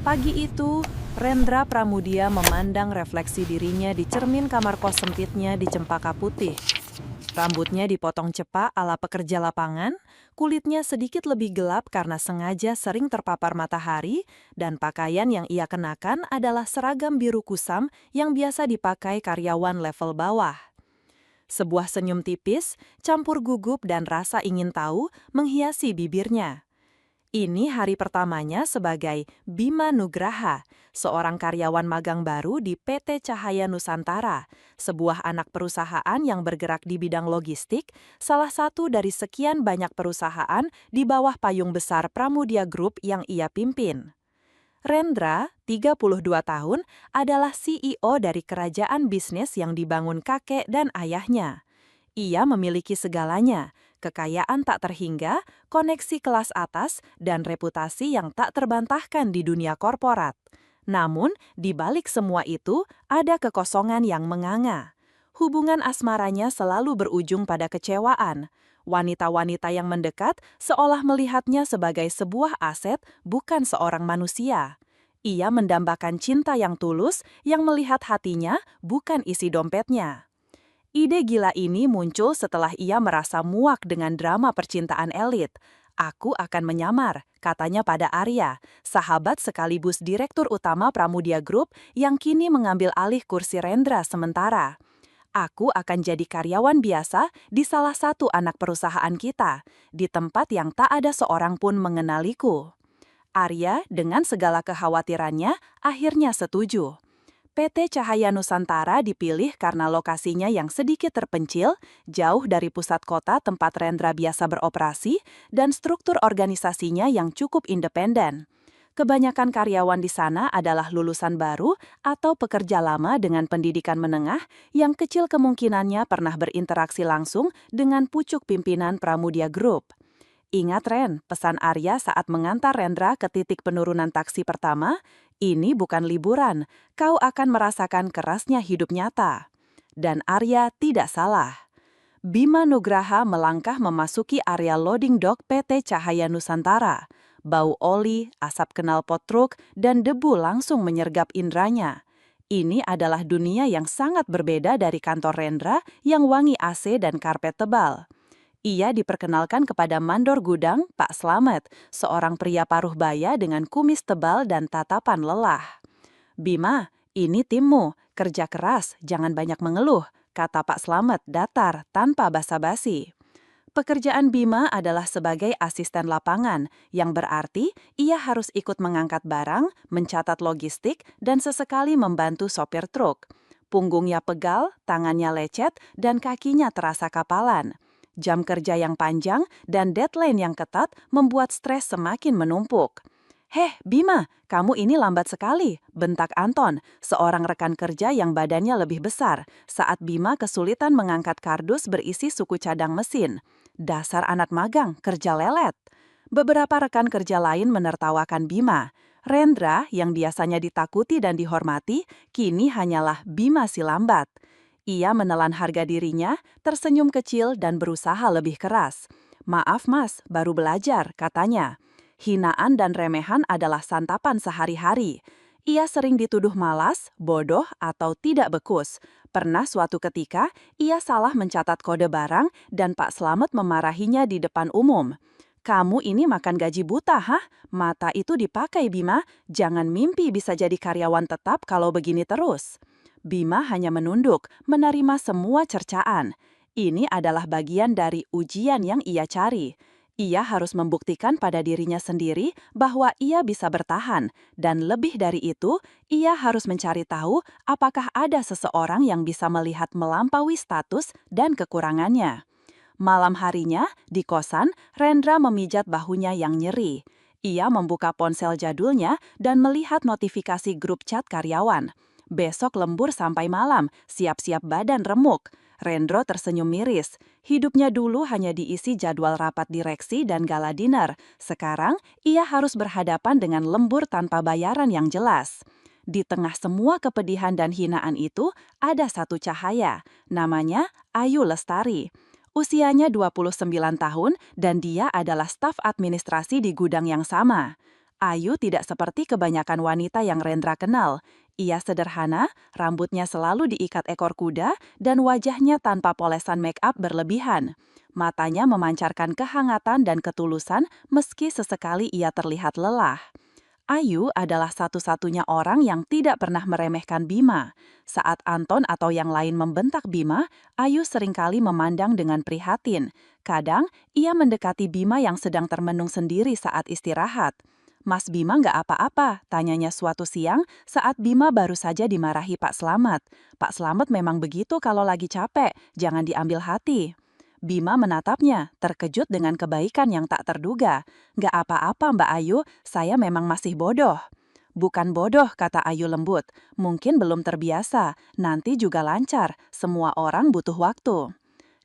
Pagi itu, Rendra Pramudia memandang refleksi dirinya di cermin kamar kos sempitnya di Cempaka Putih. Rambutnya dipotong cepak ala pekerja lapangan, kulitnya sedikit lebih gelap karena sengaja sering terpapar matahari, dan pakaian yang ia kenakan adalah seragam biru kusam yang biasa dipakai karyawan level bawah. Sebuah senyum tipis, campur gugup dan rasa ingin tahu menghiasi bibirnya. Ini hari pertamanya sebagai Bima Nugraha, seorang karyawan magang baru di PT Cahaya Nusantara, sebuah anak perusahaan yang bergerak di bidang logistik, salah satu dari sekian banyak perusahaan di bawah payung besar Pramudia Group yang ia pimpin. Rendra, 32 tahun, adalah CEO dari kerajaan bisnis yang dibangun kakek dan ayahnya. Ia memiliki segalanya, kekayaan tak terhingga, koneksi kelas atas, dan reputasi yang tak terbantahkan di dunia korporat. Namun, di balik semua itu, ada kekosongan yang menganga. Hubungan asmaranya selalu berujung pada kecewaan. Wanita-wanita yang mendekat seolah melihatnya sebagai sebuah aset, bukan seorang manusia. Ia mendambakan cinta yang tulus, yang melihat hatinya, bukan isi dompetnya. Ide gila ini muncul setelah ia merasa muak dengan drama percintaan elit. Aku akan menyamar, katanya pada Arya, sahabat sekaligus direktur utama Pramudia Group yang kini mengambil alih kursi Rendra sementara. Aku akan jadi karyawan biasa di salah satu anak perusahaan kita, di tempat yang tak ada seorang pun mengenaliku. Arya dengan segala kekhawatirannya akhirnya setuju. PT Cahaya Nusantara dipilih karena lokasinya yang sedikit terpencil, jauh dari pusat kota tempat Rendra biasa beroperasi, dan struktur organisasinya yang cukup independen. Kebanyakan karyawan di sana adalah lulusan baru atau pekerja lama dengan pendidikan menengah yang kecil kemungkinannya pernah berinteraksi langsung dengan pucuk pimpinan Pramudia Group. Ingat Ren, pesan Arya saat mengantar Rendra ke titik penurunan taksi pertama, ini bukan liburan, kau akan merasakan kerasnya hidup nyata. Dan Arya tidak salah. Bima Nugraha melangkah memasuki area loading dock PT Cahaya Nusantara. Bau oli, asap knalpot truk, dan debu langsung menyergap indranya. Ini adalah dunia yang sangat berbeda dari kantor Rendra yang wangi AC dan karpet tebal. Ia diperkenalkan kepada mandor gudang, Pak Slamet, seorang pria paruh baya dengan kumis tebal dan tatapan lelah. Bima, ini timmu, kerja keras, jangan banyak mengeluh, kata Pak Slamet datar tanpa basa-basi. Pekerjaan Bima adalah sebagai asisten lapangan, yang berarti ia harus ikut mengangkat barang, mencatat logistik, dan sesekali membantu sopir truk. Punggungnya pegal, tangannya lecet, dan kakinya terasa kapalan. Jam kerja yang panjang dan deadline yang ketat membuat stres semakin menumpuk. "Heh, Bima, kamu ini lambat sekali," bentak Anton, seorang rekan kerja yang badannya lebih besar, saat Bima kesulitan mengangkat kardus berisi suku cadang mesin. Dasar anak magang, kerja lelet. Beberapa rekan kerja lain menertawakan Bima. Rendra, yang biasanya ditakuti dan dihormati, kini hanyalah Bima si lambat. Ia menelan harga dirinya, tersenyum kecil dan berusaha lebih keras. "Maaf mas, baru belajar," katanya. Hinaan dan remehan adalah santapan sehari-hari. Ia sering dituduh malas, bodoh, atau tidak bekus. Pernah suatu ketika, ia salah mencatat kode barang dan Pak Slamet memarahinya di depan umum. "Kamu ini makan gaji buta, hah? Mata itu dipakai, Bima. Jangan mimpi bisa jadi karyawan tetap kalau begini terus." Bima hanya menunduk, menerima semua cercaan. Ini adalah bagian dari ujian yang ia cari. Ia harus membuktikan pada dirinya sendiri bahwa ia bisa bertahan, dan lebih dari itu, ia harus mencari tahu apakah ada seseorang yang bisa melihat melampaui status dan kekurangannya. Malam harinya, di kosan, Rendra memijat bahunya yang nyeri. Ia membuka ponsel jadulnya dan melihat notifikasi grup chat karyawan. Besok lembur sampai malam, siap-siap badan remuk. Rendro tersenyum miris. Hidupnya dulu hanya diisi jadwal rapat direksi dan gala dinner. Sekarang, ia harus berhadapan dengan lembur tanpa bayaran yang jelas. Di tengah semua kepedihan dan hinaan itu, ada satu cahaya. Namanya Ayu Lestari. Usianya 29 tahun dan dia adalah staf administrasi di gudang yang sama. Ayu tidak seperti kebanyakan wanita yang Rendra kenal. Ia sederhana, rambutnya selalu diikat ekor kuda, dan wajahnya tanpa polesan make up berlebihan. Matanya memancarkan kehangatan dan ketulusan meski sesekali ia terlihat lelah. Ayu adalah satu-satunya orang yang tidak pernah meremehkan Bima. Saat Anton atau yang lain membentak Bima, Ayu seringkali memandang dengan prihatin. Kadang, ia mendekati Bima yang sedang termenung sendiri saat istirahat. "Mas Bima nggak apa-apa?" tanyanya suatu siang saat Bima baru saja dimarahi Pak Slamet. "Pak Slamet memang begitu kalau lagi capek, jangan diambil hati." Bima menatapnya, terkejut dengan kebaikan yang tak terduga. "Nggak apa-apa Mbak Ayu, saya memang masih bodoh." "Bukan bodoh," kata Ayu lembut. "Mungkin belum terbiasa, nanti juga lancar, semua orang butuh waktu."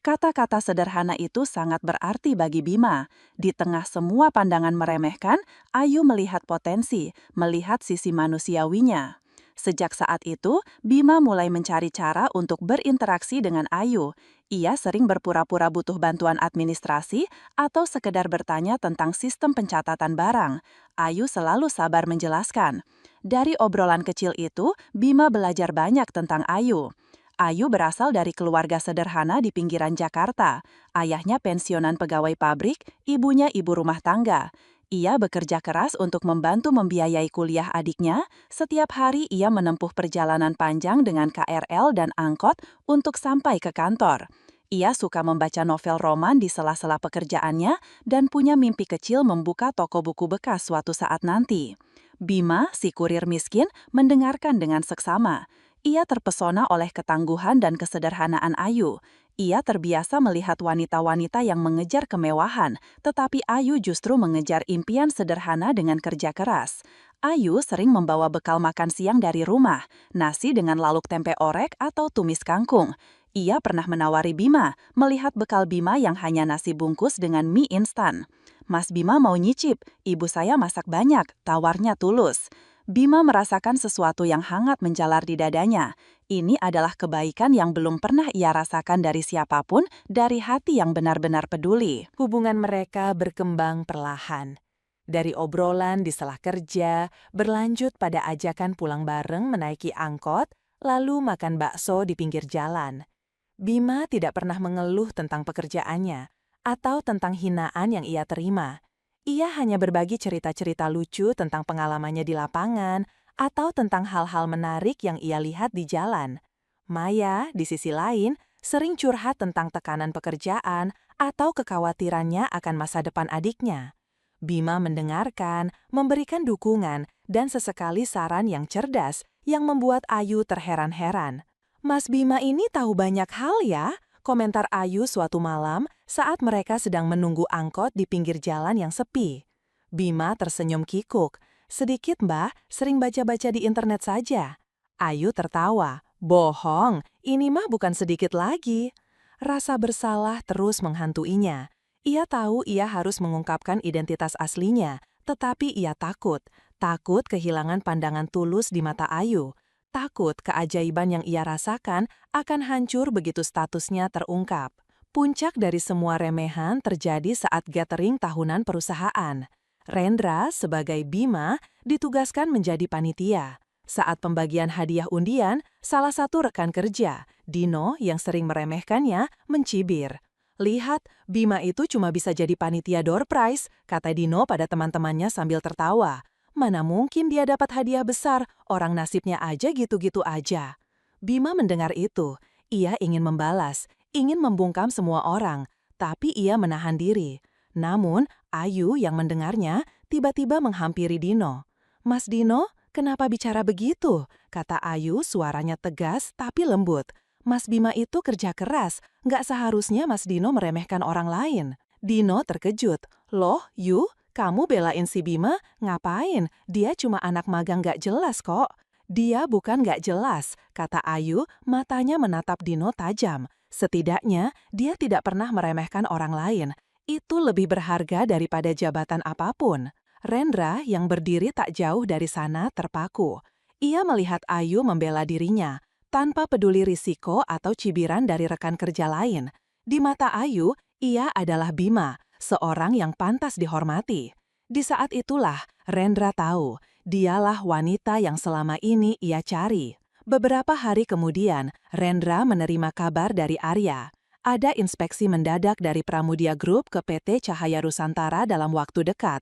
Kata-kata sederhana itu sangat berarti bagi Bima. Di tengah semua pandangan meremehkan, Ayu melihat potensi, melihat sisi manusiawinya. Sejak saat itu, Bima mulai mencari cara untuk berinteraksi dengan Ayu. Ia sering berpura-pura butuh bantuan administrasi atau sekedar bertanya tentang sistem pencatatan barang. Ayu selalu sabar menjelaskan. Dari obrolan kecil itu, Bima belajar banyak tentang Ayu. Ayu berasal dari keluarga sederhana di pinggiran Jakarta. Ayahnya pensiunan pegawai pabrik, ibunya ibu rumah tangga. Ia bekerja keras untuk membantu membiayai kuliah adiknya. Setiap hari ia menempuh perjalanan panjang dengan KRL dan angkot untuk sampai ke kantor. Ia suka membaca novel roman di sela-sela pekerjaannya dan punya mimpi kecil membuka toko buku bekas suatu saat nanti. Bima, si kurir miskin, mendengarkan dengan seksama. Ia terpesona oleh ketangguhan dan kesederhanaan Ayu. Ia terbiasa melihat wanita-wanita yang mengejar kemewahan, tetapi Ayu justru mengejar impian sederhana dengan kerja keras. Ayu sering membawa bekal makan siang dari rumah, nasi dengan laluk tempe orek atau tumis kangkung. Ia pernah menawari Bima, melihat bekal Bima yang hanya nasi bungkus dengan mie instan. "Mas Bima mau nyicip, ibu saya masak banyak," tawarnya tulus. Bima merasakan sesuatu yang hangat menjalar di dadanya. Ini adalah kebaikan yang belum pernah ia rasakan dari siapapun, dari hati yang benar-benar peduli. Hubungan mereka berkembang perlahan. Dari obrolan di sela kerja, berlanjut pada ajakan pulang bareng menaiki angkot, lalu makan bakso di pinggir jalan. Bima tidak pernah mengeluh tentang pekerjaannya atau tentang hinaan yang ia terima. Ia hanya berbagi cerita-cerita lucu tentang pengalamannya di lapangan atau tentang hal-hal menarik yang ia lihat di jalan. Maya, di sisi lain, sering curhat tentang tekanan pekerjaan atau kekhawatirannya akan masa depan adiknya. Bima mendengarkan, memberikan dukungan, dan sesekali saran yang cerdas yang membuat Ayu terheran-heran. "Mas Bima ini tahu banyak hal ya," komentar Ayu suatu malam saat mereka sedang menunggu angkot di pinggir jalan yang sepi. Bima tersenyum kikuk. "Sedikit Mbah, sering baca-baca di internet saja." Ayu tertawa. "Bohong, ini mah bukan sedikit lagi." Rasa bersalah terus menghantuinya. Ia tahu ia harus mengungkapkan identitas aslinya, tetapi ia takut. Takut kehilangan pandangan tulus di mata Ayu. Takut keajaiban yang ia rasakan akan hancur begitu statusnya terungkap. Puncak dari semua remehan terjadi saat gathering tahunan perusahaan. Rendra, sebagai Bima, ditugaskan menjadi panitia. Saat pembagian hadiah undian, salah satu rekan kerja, Dino, yang sering meremehkannya, mencibir. "Lihat, Bima itu cuma bisa jadi panitia door prize," kata Dino pada teman-temannya sambil tertawa. "Mana mungkin dia dapat hadiah besar, orang nasibnya aja gitu-gitu aja." Bima mendengar itu. Ia ingin membalas, ingin membungkam semua orang, tapi ia menahan diri. Namun, Ayu yang mendengarnya tiba-tiba menghampiri Dino. "Mas Dino, kenapa bicara begitu?" kata Ayu, suaranya tegas tapi lembut. "Mas Bima itu kerja keras, nggak seharusnya Mas Dino meremehkan orang lain." Dino terkejut. "Loh, Yu, kamu belain si Bima? Ngapain? Dia cuma anak magang nggak jelas kok." "Dia bukan nggak jelas," kata Ayu, matanya menatap Dino tajam. "Setidaknya, dia tidak pernah meremehkan orang lain. Itu lebih berharga daripada jabatan apapun." Rendra yang berdiri tak jauh dari sana terpaku. Ia melihat Ayu membela dirinya, tanpa peduli risiko atau cibiran dari rekan kerja lain. Di mata Ayu, ia adalah Bima, seorang yang pantas dihormati. Di saat itulah Rendra tahu dialah wanita yang selama ini ia cari. Beberapa hari kemudian, Rendra menerima kabar dari Arya. Ada inspeksi mendadak dari Pramudia Group ke PT Cahaya Nusantara dalam waktu dekat.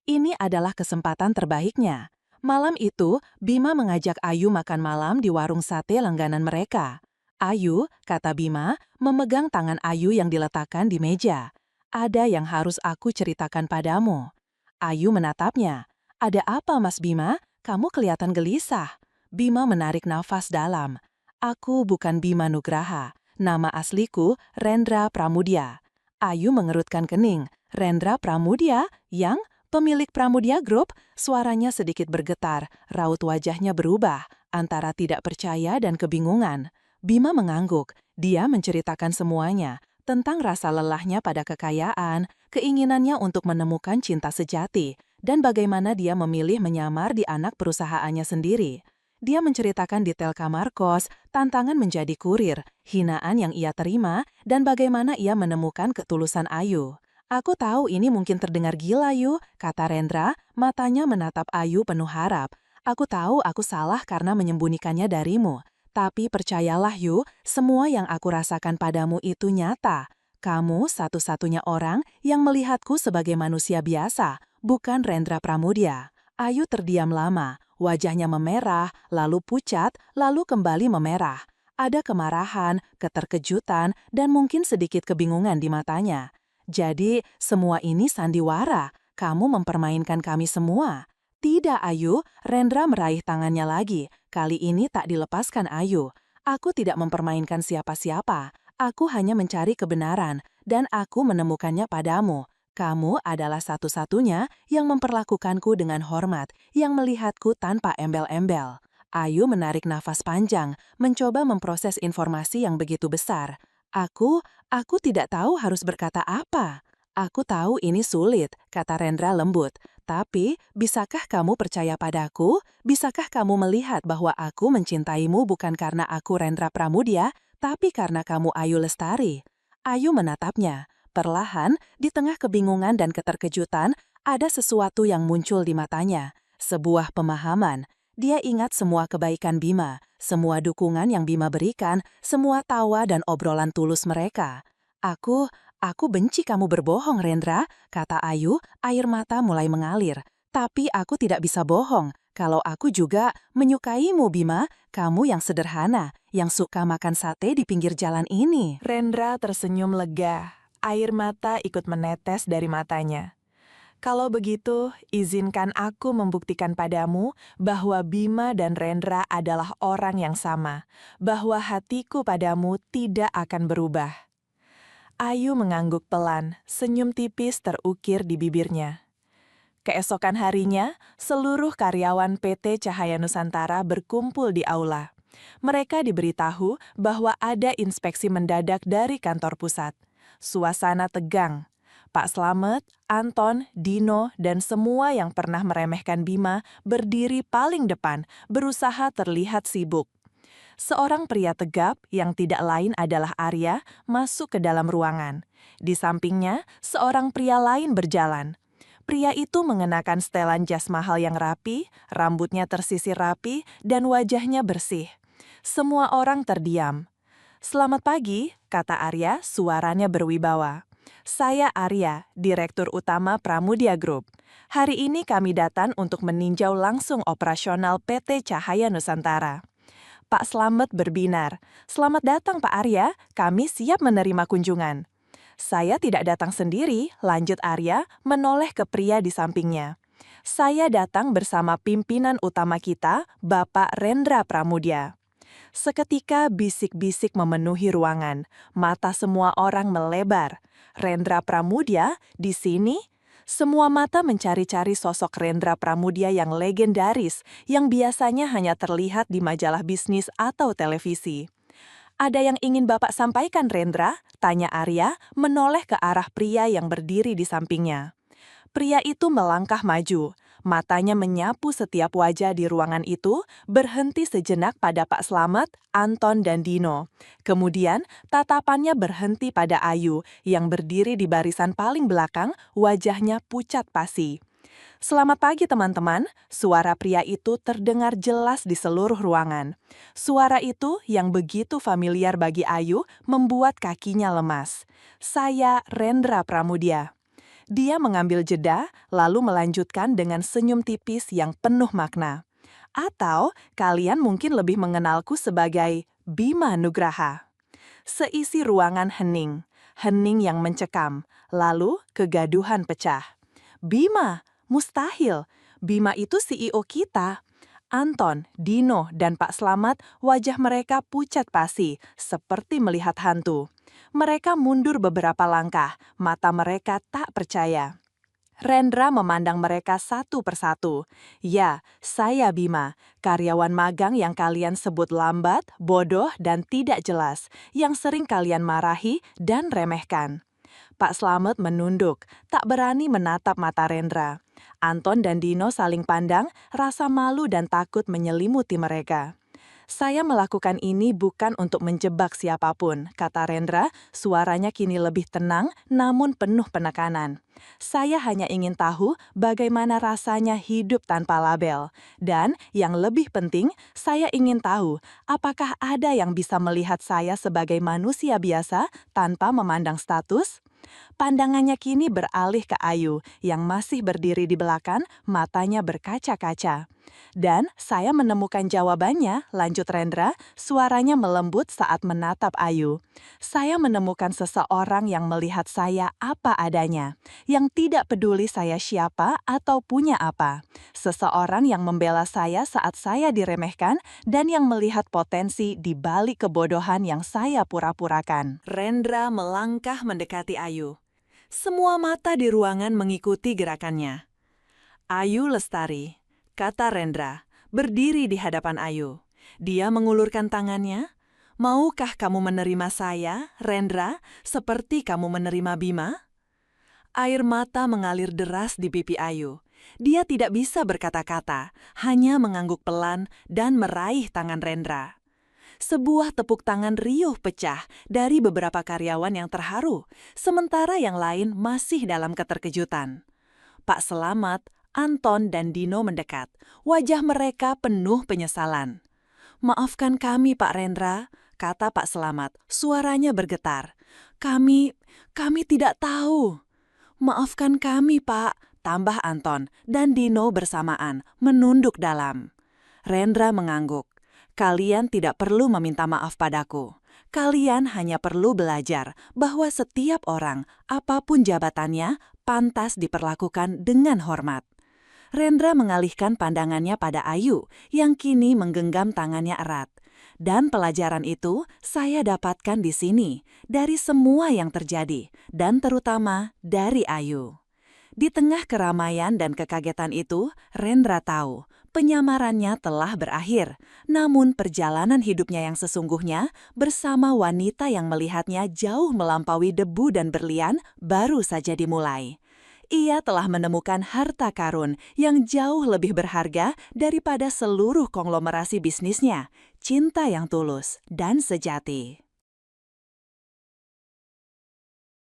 Ini adalah kesempatan terbaiknya. Malam itu, Bima mengajak Ayu makan malam di warung sate langganan mereka. Ayu, kata Bima, memegang tangan Ayu yang diletakkan di meja. Ada yang harus aku ceritakan padamu. Ayu menatapnya. Ada apa, Mas Bima? Kamu kelihatan gelisah. Bima menarik nafas dalam. Aku bukan Bima Nugraha. Nama asliku Rendra Pramudia. Ayu mengerutkan kening. Rendra Pramudia yang pemilik Pramudia Group? Suaranya sedikit bergetar, raut wajahnya berubah, antara tidak percaya dan kebingungan. Bima mengangguk. Dia menceritakan semuanya, tentang rasa lelahnya pada kekayaan, keinginannya untuk menemukan cinta sejati, dan bagaimana dia memilih menyamar di anak perusahaannya sendiri. Dia menceritakan detail kamar kos, tantangan menjadi kurir, hinaan yang ia terima, dan bagaimana ia menemukan ketulusan Ayu. Aku tahu ini mungkin terdengar gila, Yu, kata Rendra, matanya menatap Ayu penuh harap. Aku tahu aku salah karena menyembunyikannya darimu. Tapi percayalah, Yu, semua yang aku rasakan padamu itu nyata. Kamu satu-satunya orang yang melihatku sebagai manusia biasa, bukan Rendra Pramudia. Ayu terdiam lama, wajahnya memerah, lalu pucat, lalu kembali memerah. Ada kemarahan, keterkejutan, dan mungkin sedikit kebingungan di matanya. Jadi, semua ini sandiwara. Kamu mempermainkan kami semua. Tidak, Ayu. Rendra meraih tangannya lagi. Kali ini tak dilepaskan Ayu. Aku tidak mempermainkan siapa-siapa. Aku hanya mencari kebenaran, dan aku menemukannya padamu. Kamu adalah satu-satunya yang memperlakukanku dengan hormat, yang melihatku tanpa embel-embel. Ayu menarik nafas panjang, mencoba memproses informasi yang begitu besar. Aku tidak tahu harus berkata apa. Aku tahu ini sulit, kata Rendra lembut. Tapi, bisakah kamu percaya padaku? Bisakah kamu melihat bahwa aku mencintaimu bukan karena aku Rendra Pramudia, tapi karena kamu Ayu Lestari? Ayu menatapnya. Perlahan, di tengah kebingungan dan keterkejutan, ada sesuatu yang muncul di matanya. Sebuah pemahaman. Dia ingat semua kebaikan Bima, semua dukungan yang Bima berikan, semua tawa dan obrolan tulus mereka. Aku benci kamu berbohong, Rendra, kata Ayu, air mata mulai mengalir. Tapi aku tidak bisa bohong. Kalau aku juga menyukaimu, Bima, kamu yang sederhana, yang suka makan sate di pinggir jalan ini. Rendra tersenyum lega. Air mata ikut menetes dari matanya. Kalau begitu, izinkan aku membuktikan padamu bahwa Bima dan Rendra adalah orang yang sama, bahwa hatiku padamu tidak akan berubah. Ayu mengangguk pelan, senyum tipis terukir di bibirnya. Keesokan harinya, seluruh karyawan PT Cahaya Nusantara berkumpul di aula. Mereka diberitahu bahwa ada inspeksi mendadak dari kantor pusat. Suasana tegang. Pak Slamet, Anton, Dino, dan semua yang pernah meremehkan Bima berdiri paling depan, berusaha terlihat sibuk. Seorang pria tegap yang tidak lain adalah Arya masuk ke dalam ruangan. Di sampingnya, seorang pria lain berjalan. Pria itu mengenakan setelan jas mahal yang rapi, rambutnya tersisir rapi, dan wajahnya bersih. Semua orang terdiam. "Selamat pagi," kata Arya, suaranya berwibawa. "Saya Arya, Direktur Utama Pramudia Group. Hari ini kami datang untuk meninjau langsung operasional PT Cahaya Nusantara." Pak Slamet berbinar. "Selamat datang Pak Arya, kami siap menerima kunjungan." "Saya tidak datang sendiri," lanjut Arya, menoleh ke pria di sampingnya. "Saya datang bersama pimpinan utama kita, Bapak Rendra Pramudia." Seketika bisik-bisik memenuhi ruangan, mata semua orang melebar. Rendra Pramudia di sini? Semua mata mencari-cari sosok Rendra Pramudia yang legendaris, yang biasanya hanya terlihat di majalah bisnis atau televisi. "Ada yang ingin Bapak sampaikan, Rendra?" tanya Arya, menoleh ke arah pria yang berdiri di sampingnya. Pria itu melangkah maju. Matanya menyapu setiap wajah di ruangan itu, berhenti sejenak pada Pak Slamet, Anton, dan Dino. Kemudian, tatapannya berhenti pada Ayu, yang berdiri di barisan paling belakang, wajahnya pucat pasi. Selamat pagi teman-teman, suara pria itu terdengar jelas di seluruh ruangan. Suara itu yang begitu familiar bagi Ayu membuat kakinya lemas. Saya Rendra Pramudia. Dia mengambil jeda, lalu melanjutkan dengan senyum tipis yang penuh makna. Atau kalian mungkin lebih mengenalku sebagai Bima Nugraha. Seisi ruangan hening, hening yang mencekam, lalu kegaduhan pecah. Bima, mustahil. Bima itu CEO kita. Anton, Dino, dan Pak Slamet, wajah mereka pucat pasi, seperti melihat hantu. Mereka mundur beberapa langkah, mata mereka tak percaya. Rendra memandang mereka satu persatu. Ya, saya Bima, karyawan magang yang kalian sebut lambat, bodoh, dan tidak jelas, yang sering kalian marahi dan remehkan. Pak Slamet menunduk, tak berani menatap mata Rendra. Anton dan Dino saling pandang, rasa malu dan takut menyelimuti mereka. Saya melakukan ini bukan untuk menjebak siapapun, kata Rendra, suaranya kini lebih tenang namun penuh penekanan. Saya hanya ingin tahu bagaimana rasanya hidup tanpa label. Dan yang lebih penting, saya ingin tahu apakah ada yang bisa melihat saya sebagai manusia biasa tanpa memandang status? Pandangannya kini beralih ke Ayu yang masih berdiri di belakang, matanya berkaca-kaca. Dan saya menemukan jawabannya, lanjut Rendra, suaranya melembut saat menatap Ayu. Saya menemukan seseorang yang melihat saya apa adanya, yang tidak peduli saya siapa atau punya apa. Seseorang yang membela saya saat saya diremehkan dan yang melihat potensi di balik kebodohan yang saya pura-purakan. Rendra melangkah mendekati Ayu. Semua mata di ruangan mengikuti gerakannya. Ayu Lestari, kata Rendra, berdiri di hadapan Ayu. Dia mengulurkan tangannya. Maukah kamu menerima saya, Rendra, seperti kamu menerima Bima? Air mata mengalir deras di pipi Ayu. Dia tidak bisa berkata-kata, hanya mengangguk pelan dan meraih tangan Rendra. Sebuah tepuk tangan riuh pecah dari beberapa karyawan yang terharu, sementara yang lain masih dalam keterkejutan. Pak Slamet, Anton, dan Dino mendekat. Wajah mereka penuh penyesalan. Maafkan kami, Pak Rendra, kata Pak Slamet. Suaranya bergetar. Kami tidak tahu. Maafkan kami, Pak, tambah Anton, dan Dino bersamaan, menunduk dalam. Rendra mengangguk. Kalian tidak perlu meminta maaf padaku. Kalian hanya perlu belajar bahwa setiap orang, apapun jabatannya, pantas diperlakukan dengan hormat. Rendra mengalihkan pandangannya pada Ayu, yang kini menggenggam tangannya erat. Dan pelajaran itu saya dapatkan di sini, dari semua yang terjadi, dan terutama dari Ayu. Di tengah keramaian dan kekagetan itu, Rendra tahu penyamarannya telah berakhir. Namun perjalanan hidupnya yang sesungguhnya bersama wanita yang melihatnya jauh melampaui debu dan berlian baru saja dimulai. Ia telah menemukan harta karun yang jauh lebih berharga daripada seluruh konglomerasi bisnisnya, cinta yang tulus dan sejati.